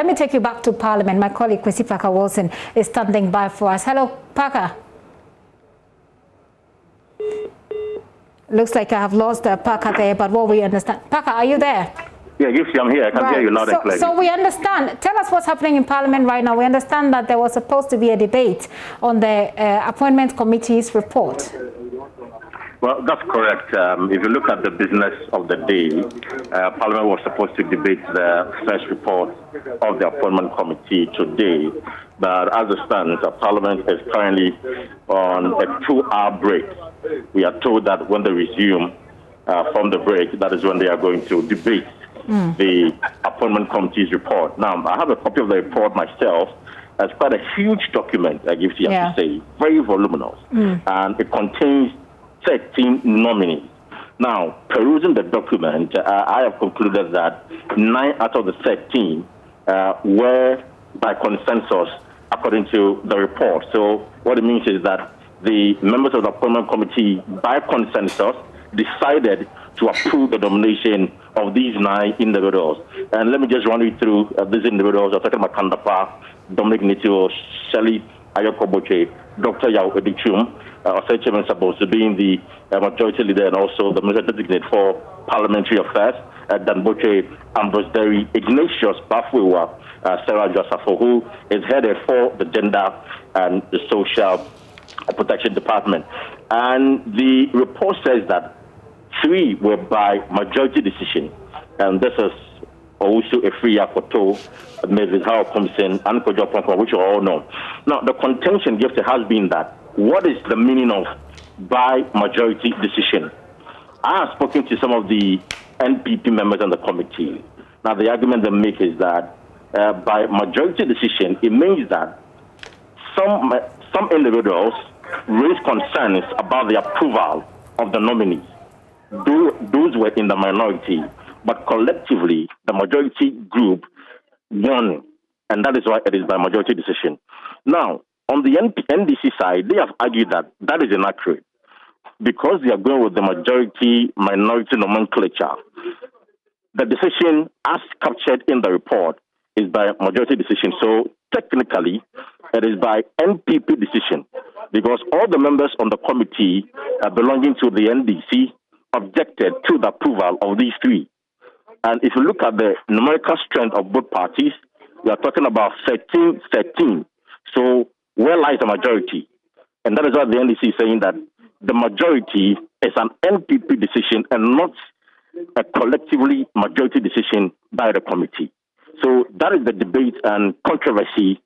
Let me take you back to Parliament. My colleague, Kwesi Parker Wilson, is standing by for us. Hello, Parker. Looks like I have lost Parker there, but what we understand. Parker, are you there? Yeah, I'm here. I can hear you loud and clear. So we understand. Tell us what's happening in Parliament right now. We understand that there was supposed to be a debate on the Appointment Committee's report. Well, that's correct. If you look at the business of the day, Parliament was supposed to debate the first report of the Appointment Committee today. But as it stands, Parliament is currently on a 2-hour break. We are told that when they resume from the break, that is when they are going to debate the Appointment Committee's report. Now, I have a copy of the report myself. It's quite a huge document, I give you have to say, very voluminous. And it contains 13 nominees. Now, perusing the document, I have concluded that 9 out of the 13 were by consensus, according to the report. So what it means is that the members of the Appointment Committee, by consensus, decided to approve the nomination of these 9 individuals. And let me just run you through these individuals. I'm talking about Kandapa, Dominic Nitio, Shelley Ayokoboche, Dr. Yao Edichum, Chairman supposed to being the majority leader and also the minister designate for Parliamentary Affairs, Danboche Ambrose Derry, Ignatius Bafwewa, Sarah Josafo, who is headed for the Gender and the Social Protection Department. And the report says that 3 were by majority decision, and this is also a free Akoto, Mrs. Howard Thompson, and Kojo Ponko, which you all know. Now, the contention has been that what is the meaning of by majority decision? I have spoken to some of the NPP members on the committee. Now, the argument they make is that by majority decision, it means that some individuals raise concerns about the approval of the nominees. Those were in the minority, but collectively, the majority group won, and that is why it is by majority decision. Now, on the NDC side, they have argued that that is inaccurate because they are going with the majority-minority nomenclature. The decision, as captured in the report, is by majority decision. So technically, it is by NPP decision because all the members on the committee belonging to the NDC objected to the approval of these 3. And if you look at the numerical strength of both parties, we are talking about 13-13. So where lies the majority? And that is why the NDC is saying that the majority is an NPP decision and not a collectively majority decision by the committee. So that is the debate and controversy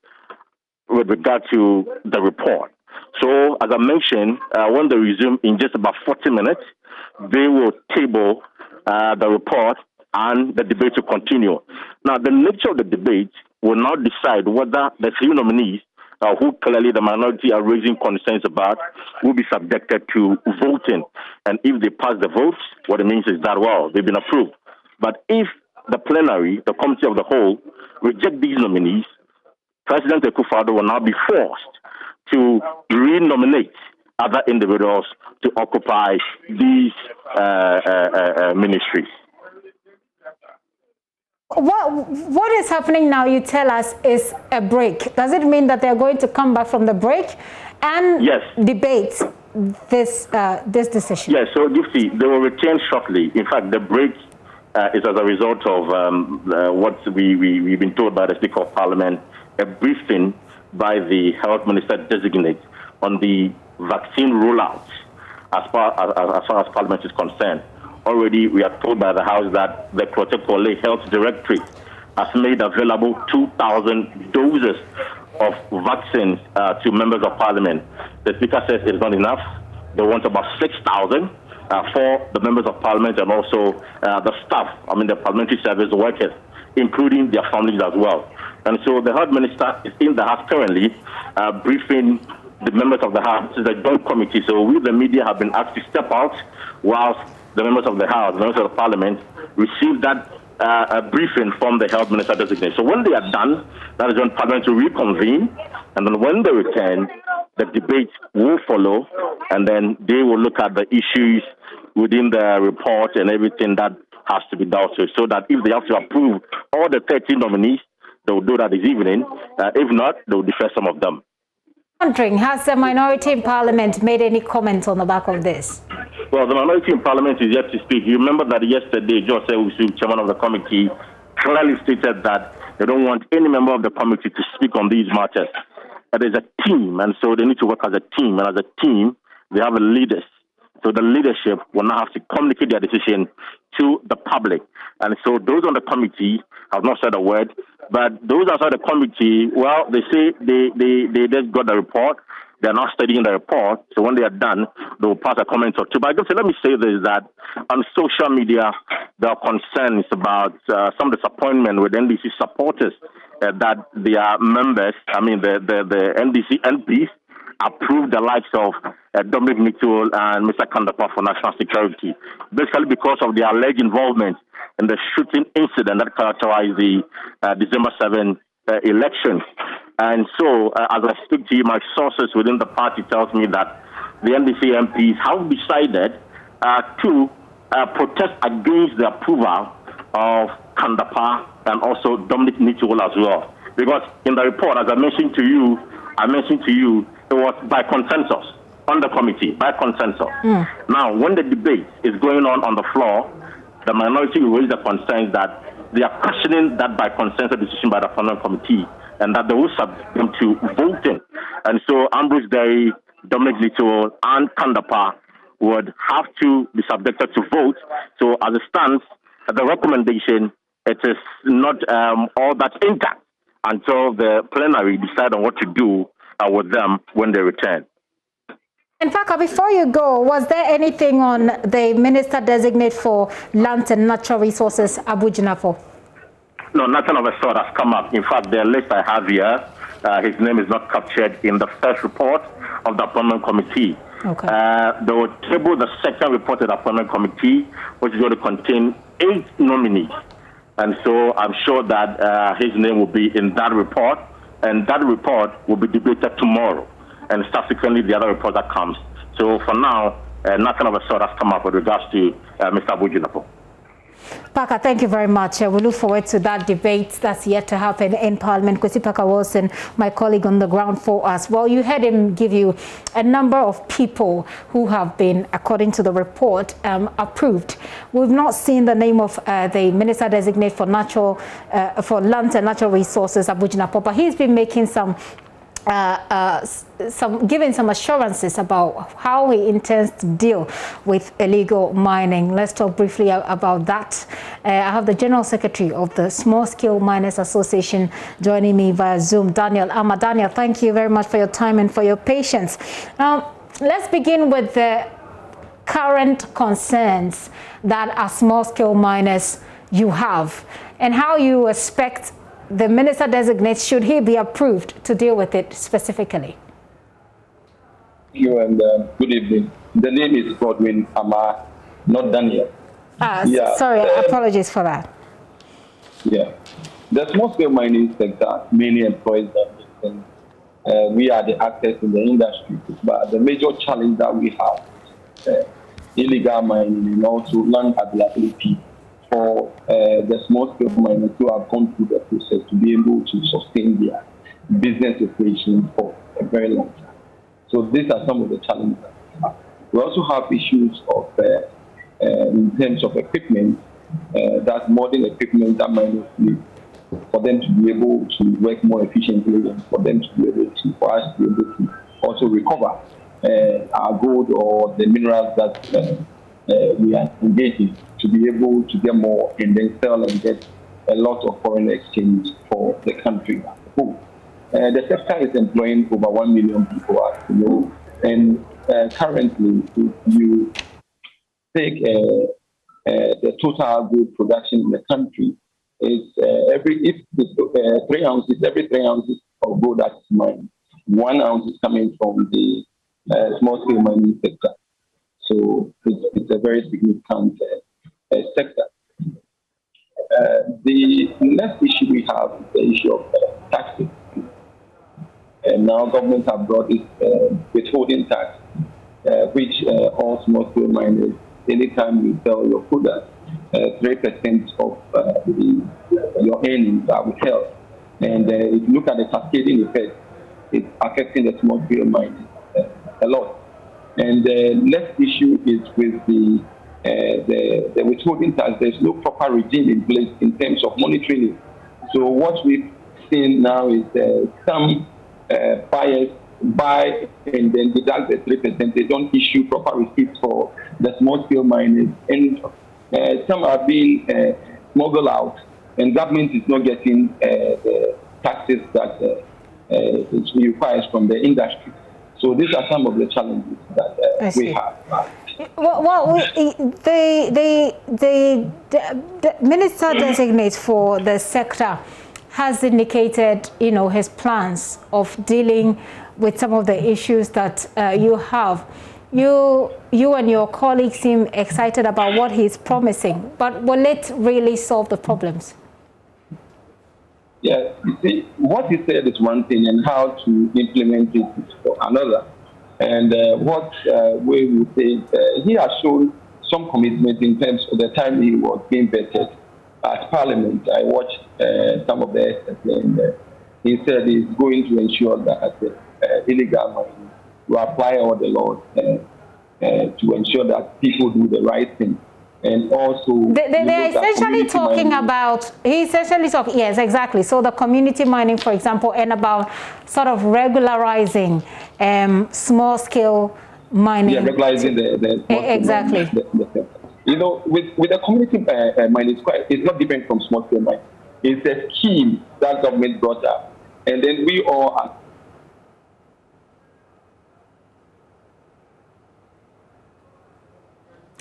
with regard to the report. So as I mentioned, when they resume in just about 40 minutes, they will table the report and the debate will continue. Now, the nature of the debate will now decide whether the 3 nominees who clearly the minority are raising concerns about will be subjected to voting. And if they pass the votes, what it means is that, well, they've been approved. But if the plenary, the committee of the whole, reject these nominees, President Akufo-Addo will now be forced to re-nominate other individuals to occupy these ministries. What is happening now, you tell us, is a break. Does it mean that they're going to come back from the break and debate this decision? Yes, so you see, they will return shortly. In fact, the break is as a result of what we've been told by the Speaker of Parliament, a briefing by the Health Minister designate on the vaccine rollout as far as Parliament is concerned. Already, we are told by the House that the Protocol Health Directorate has made available 2,000 doses of vaccines to members of Parliament. The Speaker says it's not enough. They want about 6,000 for the members of Parliament and also the staff, the parliamentary service workers, including their families as well. And so the Health Minister is in the House currently briefing the members of the House. This is a joint committee, so we, the media, have been asked to step out whilst the members of the House, the members of the Parliament, receive that briefing from the Health Minister designate. So when they are done, that is when Parliament will reconvene, and then when they return, the debate will follow, and then they will look at the issues within the report and everything that has to be dealt with, so that if they have to approve all the 13 nominees, they will do that this evening. If not, they will defer some of them. Wondering, has the minority in Parliament made any comment on the back of this? Well, the minority in Parliament is yet to speak. You remember that yesterday, Joseph, chairman of the committee, clearly stated that they don't want any member of the committee to speak on these matters. There's a team, and so they need to work as a team. And as a team, they have leaders. So the leadership will now have to communicate their decision to the public. And so those on the committee have not said a word. But those outside the committee, well, they say they just got the report. They're now studying the report. So when they are done, they will pass a comment or two. But let me say this, that on social media, there are concerns about some disappointment with NDC supporters that their members, the NDC MPs, approved the likes of Dominic Mitchell and Mr. Kandapa for national security, basically because of their alleged involvement in the shooting incident that characterized the December 7 election. And so, as I speak to you, my sources within the party tells me that the NDC MPs have decided to protest against the approval of Kandapa and also Dominic Mitchell as well. Because in the report, as I mentioned to you, it was by consensus on the committee, by consensus. Now, when the debate is going on the floor, the minority will raise the concerns that they are questioning that by consensus decision by the Parliamentary committee and that they will subject them to voting. And so Ambrose Derry, Dominic Mitchell, and Kandapa would have to be subjected to vote. So as it stands, the recommendation, it is not all that intact until the plenary decide on what to do with them when they return. In fact, before you go, was there anything on the Minister Designate for Land and Natural Resources, Abu Jinafo? No, nothing of the sort has come up. In fact, the list I have here, his name is not captured in the first report of the Appointment Committee. Okay. They will table the second report of the Appointment Committee, which is going to contain 8 nominees. And so I'm sure that his name will be in that report, and that report will be debated tomorrow, and subsequently the other report that comes. So for now, nothing of the sort has come up with regards to Mr. Abu Jinafo. Parker, thank you very much. We look forward to that debate that's yet to happen in Parliament. Kwesi Parker Wilson, my colleague on the ground for us. Well, you heard him give you a number of people who have been, according to the report, approved. We've not seen the name of the Minister Designate for Land and Natural Resources, Abu Jinafo, but he's been making giving some assurances about how he intends to deal with illegal mining. Let's talk briefly about that. I have the General Secretary of the Small Scale Miners Association joining me via Zoom, Daniel Ama. Daniel, thank you very much for your time and for your patience. Now, let's begin with the current concerns that as small scale miners you have and how you expect the Minister designates, should he be approved, to deal with it specifically. Thank you and good evening. The name is Godwin Ama, not Daniel. Sorry, apologies for that. Yeah. The small scale mining sector mainly employs them. We are the actors in the industry, but the major challenge that we have is illegal mining and also land availability for the small-scale miners who have gone through the process to be able to sustain their business operations for a very long time. So these are some of the challenges that we have. We also have issues of, in terms of equipment, that's modern equipment that miners need for them to be able to work more efficiently and for them to be able to, for us to be able to also recover our gold or the minerals that we are engaging, to be able to get more and then sell and get a lot of foreign exchange for the country as a whole. The sector is employing over 1 million people, as you know, and currently, if you take the total gold production in the country, is every 3 ounces of gold that's mined, 1 ounce is coming from the small-scale mining sector. So it's a very significant sector. The next issue we have is the issue of taxes. And now governments have brought this withholding tax, which all small-scale miners, anytime you sell your product, 3% of your earnings are withheld. And if you look at the cascading effect, it's affecting the small-scale mining a lot. And the next issue is with the withholding tax. There's no proper regime in place in terms of monitoring it. So what we've seen now is some buyers buy and then deduct the 3%. They don't issue proper receipts for the small-scale miners, and some are being smuggled out, and government is not getting the taxes that it requires from the industry. So these are some of the challenges that we have. Well, the minister designate for the sector has indicated, his plans of dealing with some of the issues that you have. You and your colleagues seem excited about what he's promising, but will it really solve the problems? Yeah, you see, what he said is one thing, and how to implement it is for another. And what we will say, he has shown some commitment in terms of the time he was being vetted at Parliament. I watched some of the essays, and he said he's going to ensure that illegal mining will apply all the laws to ensure that people do the right thing. And also, they're essentially talking about, yes, exactly. So the community mining, for example, and about sort of regularizing small-scale mining. Yeah, regularizing the exactly. With the community mining, it's not different from small-scale mining. It's a scheme that government brought up, and then we all are.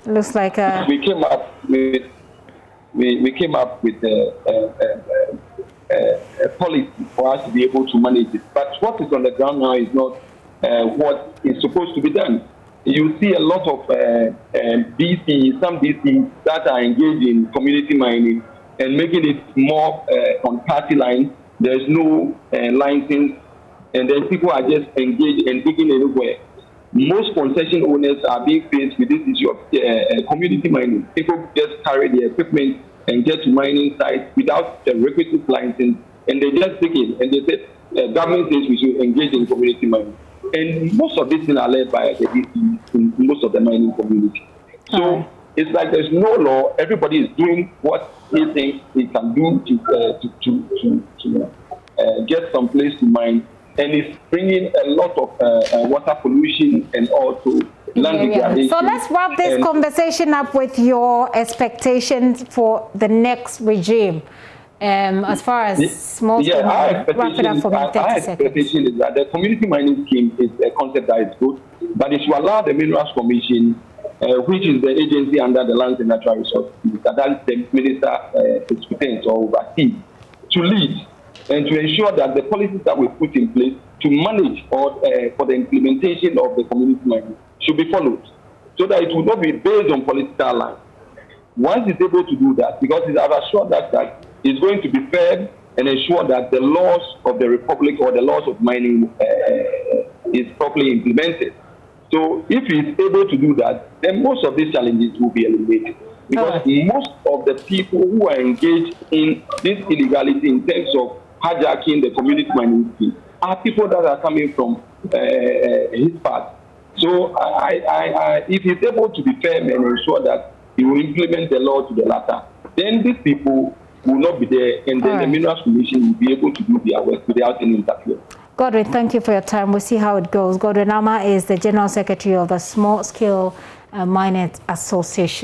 Looks like we came up with a policy for us to be able to manage it. But what is on the ground now is not what is supposed to be done. You see a lot of some DCs that are engaged in community mining and making it more on party lines. There's no license, and then people are just engaged and digging everywhere. Most concession owners are being faced with this issue of community mining. People just carry their equipment and get to mining sites without the requisite license, and they just take it, and they say, government says we should engage in community mining. And most of these things are led by the DCs in most of the mining community. So it's like there's no law. Everybody is doing what he thinks he can do to get some place to mine. And it's bringing a lot of water pollution and also land degradation. So let's wrap this conversation up with your expectations for the next regime. As far as small-scale mining, wrap it up for me, 30 seconds. Our expectation is that the community mining scheme is a concept that is good, but it should allow the Minerals Commission, which is the agency under the Lands and Natural Resources, that the minister is competent or oversees, to lead and to ensure that the policies that we put in place to manage or for the implementation of the community mining should be followed, so that it will not be based on political lines. Once it's able to do that, because it has assured that it's going to be fair and ensure that the laws of the Republic or the laws of mining is properly implemented. So if it's able to do that, then most of these challenges will be eliminated. Because most of the people who are engaged in this illegality in terms of hijacking the community mining scheme are people that are coming from his part. So if he's able to be fair and ensure that he will implement the law to the latter, then these people will not be there, and then the Minerals Commission will be able to do their work without any interference. Godwin, thank you for your time. We'll see how it goes. Godwin Ama is the General Secretary of the Small Scale Miners Association.